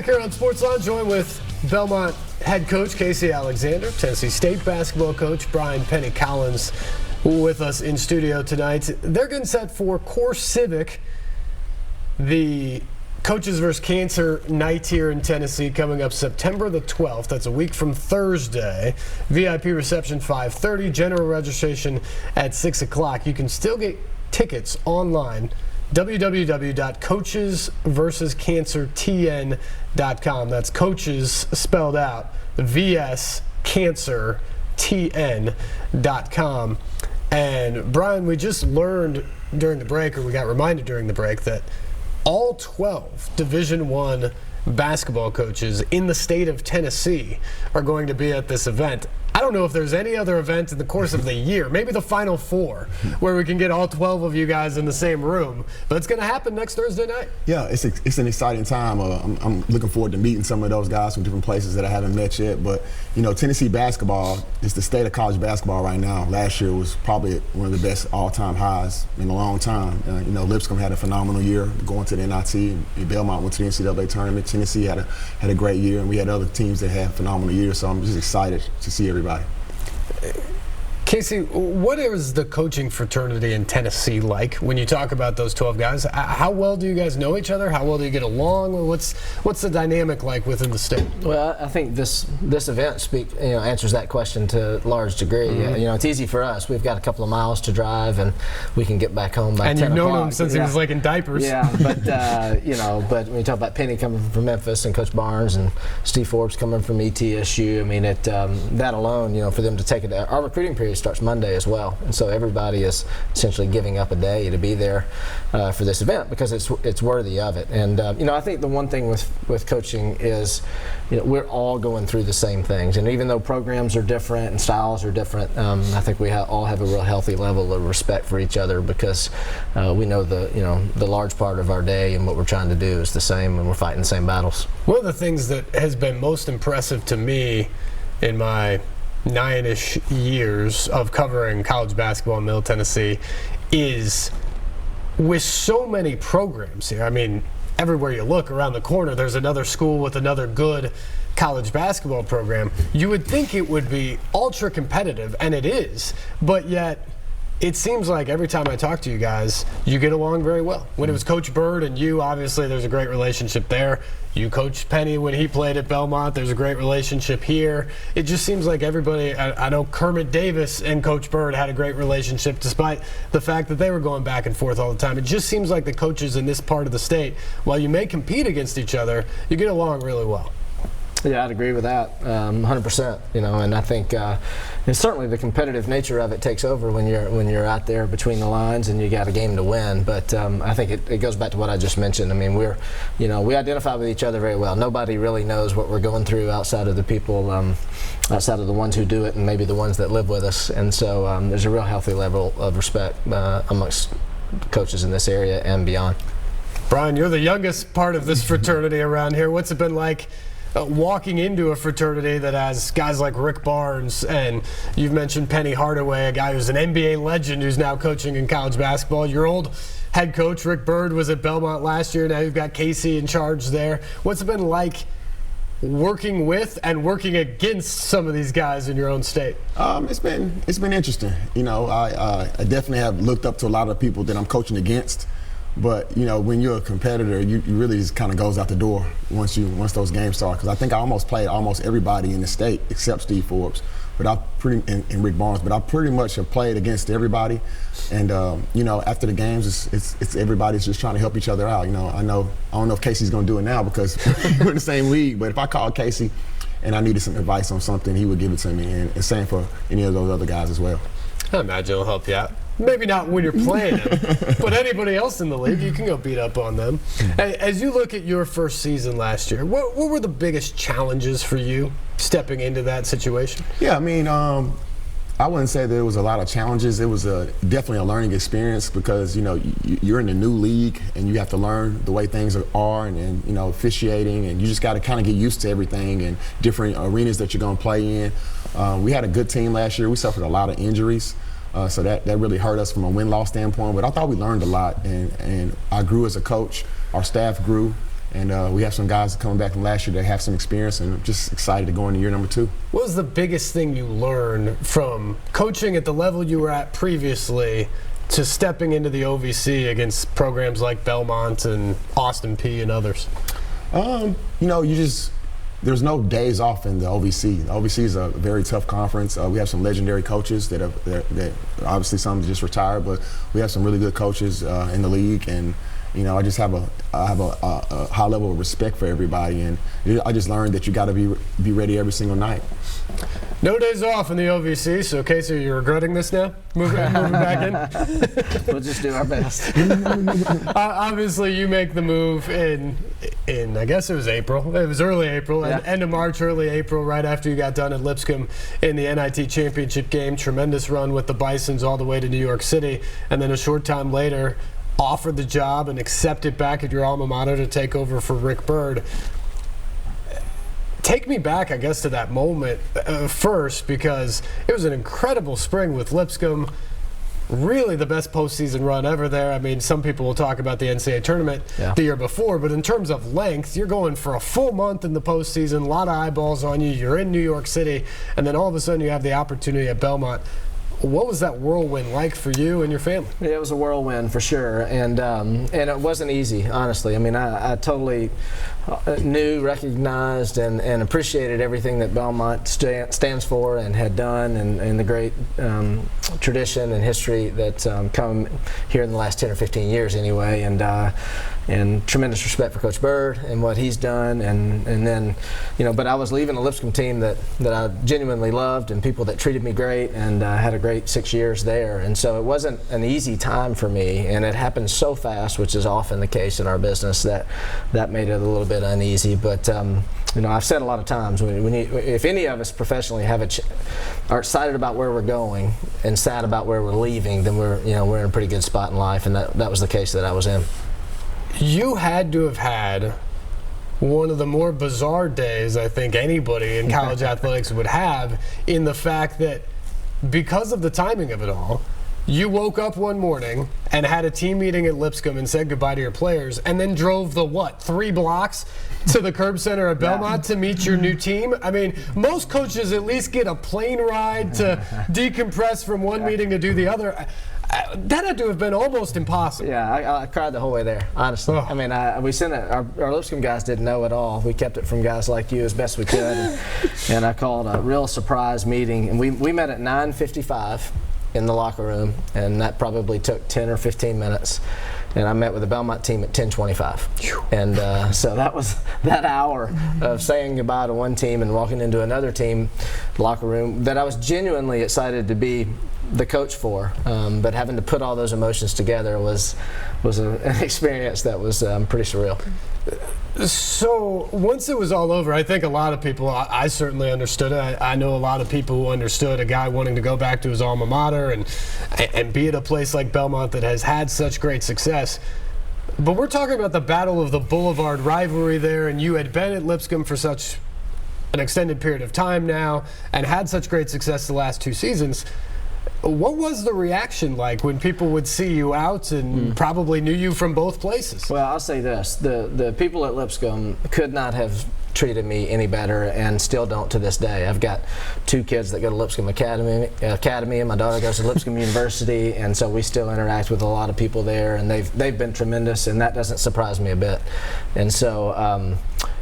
Back here on SportsLine, joined with Belmont head coach Casey Alexander, Tennessee State basketball coach Brian Penny Collins with us in studio tonight. They're getting set for Core Civic, the Coaches vs. Cancer night here in Tennessee, coming up September the 12th. That's a week from Thursday. VIP reception 5:30, general registration at 6 o'clock. You can still get tickets online. www.coachesversuscancertn.com. That's coaches spelled out, VS Cancer TN.com. And Brian, we just learned during the break, or we got reminded during the break, that all 12 Division I basketball coaches in the state of Tennessee are going to be at this event. I don't know if there's any other event in the course of the year, maybe the Final Four, where we can get all 12 of you guys in the same room. But it's going to happen next Thursday night. Yeah, it's an exciting time. I'm looking forward to meeting some of those guys from different places that I haven't met yet. But, you know, Tennessee basketball is the state of college basketball right now. Last year was probably one of the best all-time highs in a long time. You know, Lipscomb had a phenomenal year going to the NIT. And Belmont went to the NCAA tournament. Tennessee had a great year, and we had other teams that had phenomenal years. So I'm just excited to see everybody. Casey, what is the coaching fraternity in Tennessee like when you talk about those 12 guys? How well do you guys know each other? How well do you get along? What's the dynamic like within the state? Well, I think this event answers that question to a large degrry. Mm-hmm. You know, it's easy for us. We've got a couple of miles to drive, and we can get back home by 10 o'clock. And you've known him since he was like in diapers. Yeah, but but when you talk about Penny coming from Memphis and Coach Barnes and Steve Forbes coming from ETSU, I mean, that alone, you know, for them to take it. Our recruiting period starts Monday as well, and so everybody is essentially giving up a day to be there for this event because it's worthy of it. And you know, I think the one thing with coaching is, you know, we're all going through the same things, and even though programs are different and styles are different, I think we all have a real healthy level of respect for each other because we know the large part of our day and what we're trying to do is the same, and we're fighting the same battles. One of the things that has been most impressive to me in my 9-ish years of covering college basketball in Middle Tennessee is with so many programs here. I mean, everywhere you look around the corner, there's another school with another good college basketball program. You would think it would be ultra competitive, and it is, but yet it seems like every time I talk to you guys, you get along very well. When it was Coach Bird and you, obviously there's a great relationship there. You coached Penny when he played at Belmont. There's a great relationship here. It just seems like everybody, I know Kermit Davis and Coach Bird had a great relationship despite the fact that they were going back and forth all the time. It just seems like the coaches in this part of the state, while you may compete against each other, you get along really well. Yeah, I'd agree with that 100%. You know, and I think and certainly the competitive nature of it takes over when you're out there between the lines and you got a game to win. But I think it goes back to what I just mentioned. I mean, we identify with each other very well. Nobody really knows what we're going through outside of the people, outside of the ones who do it, and maybe the ones that live with us. And so there's a real healthy level of respect amongst coaches in this area and beyond. Brian, you're the youngest part of this fraternity around here. What's it been like walking into a fraternity that has guys like Rick Barnes, and you've mentioned Penny Hardaway, a guy who's an NBA legend who's now coaching in college basketball. Your old head coach, Rick Bird, was at Belmont last year. Now you've got Casey in charge there. What's it been like working with and working against some of these guys in your own state? It's been interesting. You know, I definitely have looked up to a lot of people that I'm coaching against. But, you know, when you're a competitor, you really just kind of goes out the door once those games start. Because I think I almost played almost everybody in the state except Steve Forbes, and Rick Barnes. But I pretty much have played against everybody. And you know, after the games, it's everybody's just trying to help each other out. You know, I don't know if Casey's going to do it now because we're in the same league. But if I called Casey and I needed some advice on something, he would give it to me. And the same for any of those other guys as well. I imagine it'll help you out. Maybe not when you're playing them, but anybody else in the league, you can go beat up on them. As you look at your first season last year, what were the biggest challenges for you stepping into that situation? Yeah, I mean, I wouldn't say there was a lot of challenges. It was definitely a learning experience because, you know, you're in a new league and you have to learn the way things are and you know, officiating, and you just got to kind of get used to everything and different arenas that you're going to play in. We had a good team last year. We suffered a lot of injuries. So that really hurt us from a win-loss standpoint. But I thought we learned a lot, and I grew as a coach. Our staff grew, And we have some guys coming back from last year that have some experience, and I'm just excited to go into year number 2. What was the biggest thing you learned from coaching at the level you were at previously to stepping into the OVC against programs like Belmont and Austin Peay and others? There's no days off in the OVC. The OVC is a very tough conference. We have some legendary coaches that obviously some just retired, but we have some really good coaches in the league, and I just have a high level of respect for everybody, and I just learned that you got to be ready every single night. No days off in the OVC, so Casey, are you regretting this now? Moving back in? We'll just do our best. Obviously, you make the move in I guess it was April. It was early April, Yeah. end of March, early April, right after you got done at Lipscomb in the NIT championship game. Tremendous run with the Bisons all the way to New York City, and then a short time later, offered the job and accepted back at your alma mater to take over for Rick Byrd. Take me back, I guess, to that moment first, because it was an incredible spring with Lipscomb. Really the best postseason run ever there. I mean, some people will talk about the NCAA tournament the year before, but in terms of length, you're going for a full month in the postseason, a lot of eyeballs on you. You're in New York City, and then all of a sudden you have the opportunity at Belmont. What was that whirlwind like for you and your family? Yeah, it was a whirlwind for sure, and it wasn't easy, honestly. I mean, I totally knew, recognized, and appreciated everything that Belmont stands for and had done, and the great tradition and history that's come here in the last 10 or 15 years anyway, and tremendous respect for Coach Byrd and what he's done, and then, but I was leaving a Lipscomb team that I genuinely loved, and people that treated me great, and had a great 6 years there, and so it wasn't an easy time for me, and it happened so fast, which is often the case in our business, that made it a little bit uneasy. But I've said a lot of times, if any of us professionally are excited about where we're going and sad about where we're leaving, then we're in a pretty good spot in life, and that was the case that I was in. You had to have had one of the more bizarre days I think anybody in college athletics would have, in the fact that because of the timing of it all, you woke up one morning and had a team meeting at Lipscomb and said goodbye to your players, and then drove the 3 blocks to the Curb Center at Belmont to meet your new team? I mean, most coaches at least get a plane ride to decompress from one meeting to do the other. That had to have been almost impossible. Yeah, I cried the whole way there, honestly. Oh. I mean, we sent it. Our Lipscomb guys didn't know at all. We kept it from guys like you as best we could, and I called a real surprise meeting, and we met at 9:55 in the locker room, and that probably took 10 or 15 minutes. And I met with the Belmont team at 10:25, and so that was that hour of saying goodbye to one team and walking into another team locker room that I was genuinely excited to be the coach for, but having to put all those emotions together was an experience that was pretty surreal. So once it was all over, I think a lot of people, I certainly understood it. I know a lot of people who understood a guy wanting to go back to his alma mater and be at a place like Belmont that has had such great success. But we're talking about the Battle of the Boulevard rivalry there, and you had been at Lipscomb for such an extended period of time now and had such great success the last 2 seasons. What was the reaction like when people would see you out and probably knew you from both places? Well, I'll say this. The people at Lipscomb could not have treated me any better, and still don't to this day. I've got 2 kids that go to Lipscomb Academy, and my daughter goes to Lipscomb University, and so we still interact with a lot of people there, and they've been tremendous, and that doesn't surprise me a bit. And so,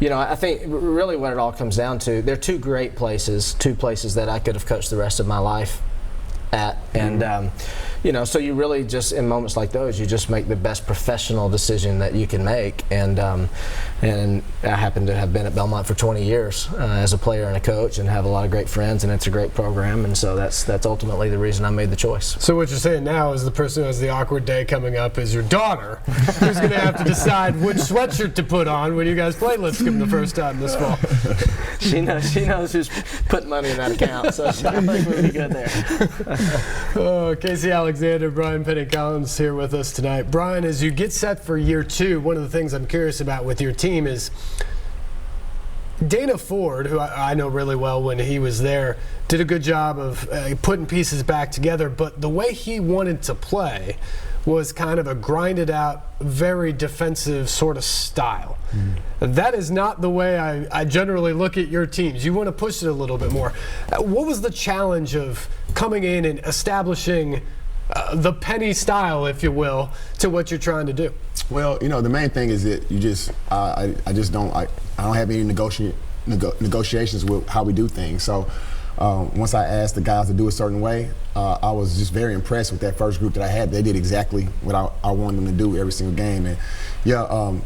I think really what it all comes down to, they're 2 great places, 2 places that I could have coached the rest of my life at, and so you really just, in moments like those, you just make the best professional decision that you can make, and I happen to have been at Belmont for 20 years as a player and a coach, and have a lot of great friends, and it's a great program, and so that's ultimately the reason I made the choice. So what you're saying now is the person who has the awkward day coming up is your daughter, who's going to have to decide which sweatshirt to put on when you guys play Lipscomb the first time this fall. She knows who's putting money in that account, so I think we'll be good there. Casey Alexander, Brian Penny-Collins here with us tonight. Brian, as you get set for year 2, one of the things I'm curious about with your team is Dana Ford, who I know really well when he was there, did a good job of putting pieces back together, but the way he wanted to play was kind of a grinded out, very defensive sort of style. That is not the way I generally look at your teams. You want to push it a little bit more. What was the challenge of coming in and establishing the Penny style, if you will, to what you're trying to do? Well, the main thing is that you just I don't have any negotiations with how we do things. So once I asked the guys to do a certain way, I was just very impressed with that first group that I had. They did exactly what I wanted them to do every single game. And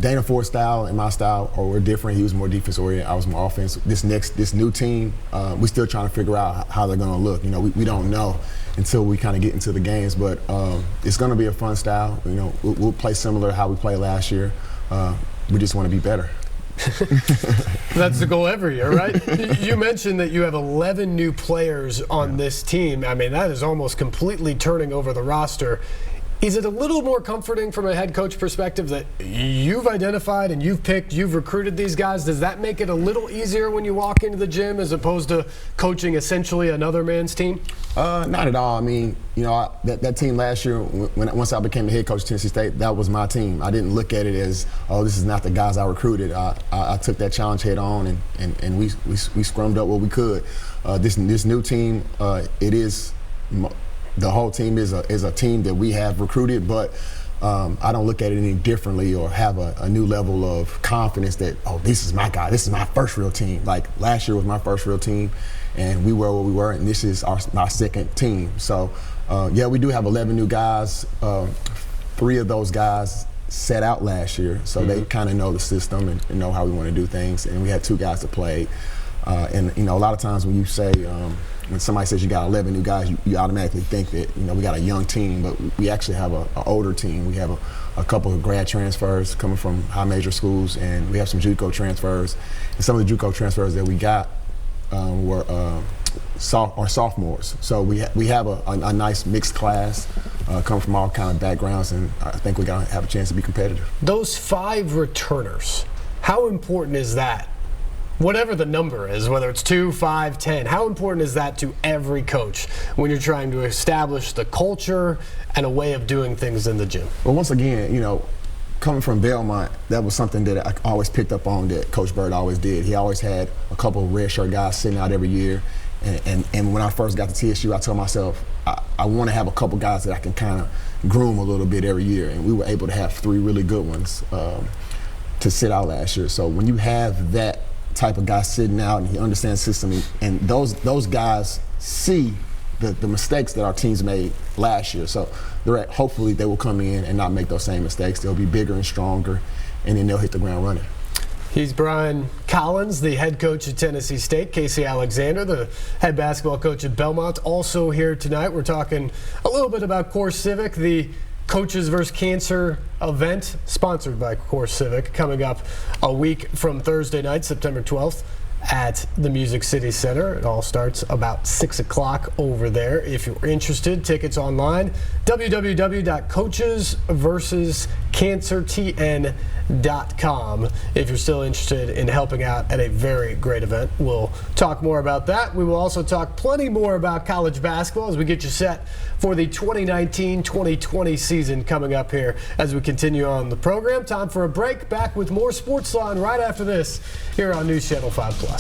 Dana Ford's style and my style were different. He was more defense oriented. I was more offense. This new team, we're still trying to figure out how they're going to look. We don't know until we kind of get into the games. But it's going to be a fun style. We'll play similar to how we played last year. We just want to be better. That's the goal every year, right? You mentioned that you have 11 new players on this team. I mean, that is almost completely turning over the roster. Is it a little more comforting from a head coach perspective that you've identified and you've picked, you've recruited these guys? Does that make it a little easier when you walk into the gym as opposed to coaching essentially another man's team? Not at all. I mean, that team last year, once I became the head coach of Tennessee State, that was my team. I didn't look at it as, this is not the guys I recruited. I took that challenge head on, and we scrummed up what we could. This new team, the whole team is a team that we have recruited, but I don't look at it any differently or have a new level of confidence that, this is my guy, this is my first real team. Like last year was my first real team, and we were what we were, and this is our second team. So, we do have 11 new guys. 3 of those guys set out last year, so they kind of know the system and know how we want to do things. And we had 2 guys that played. And a lot of times when you say, when somebody says you got 11 new guys, you automatically think that we got a young team, but we actually have an older team. We have a couple of grad transfers coming from high major schools, and we have some JUCO transfers. And some of the JUCO transfers that we got were sophomores. So we have a nice mixed class, come from all kind of backgrounds, and I think we're gonna have a chance to be competitive. Those 5 returners, how important is that? Whatever the number is, whether it's 2, 5, 10, how important is that to every coach when you're trying to establish the culture and a way of doing things in the gym? Well, once again, coming from Belmont, that was something that I always picked up on that Coach Bird always did. He always had a couple of red shirt guys sitting out every year. And when I first got to TSU, I told myself, I want to have a couple guys that I can kind of groom a little bit every year. And we were able to have 3 really good ones to sit out last year. So when you have that type of guy sitting out and he understands the system, and those guys see the mistakes that our teams made last year. So hopefully they will come in and not make those same mistakes. They'll be bigger and stronger, and then they'll hit the ground running. He's Brian Collins, the head coach at Tennessee State. Casey Alexander, the head basketball coach at Belmont, also here tonight. We're talking a little bit about Core Civic, the Coaches vs. Cancer event sponsored by Core Civic, coming up a week from Thursday night, September 12th at the Music City Center. It all starts about 6 o'clock over there. If you're interested, tickets online, www.coachesversuscancertn.com. If you're still interested in helping out at a very great event, we'll talk more about that. We will also talk plenty more about college basketball as we get you set for the 2019-2020 season coming up here as we continue on the program. Time for a break. Back with more SportsLine right after this here on NewsChannel 5 Plus.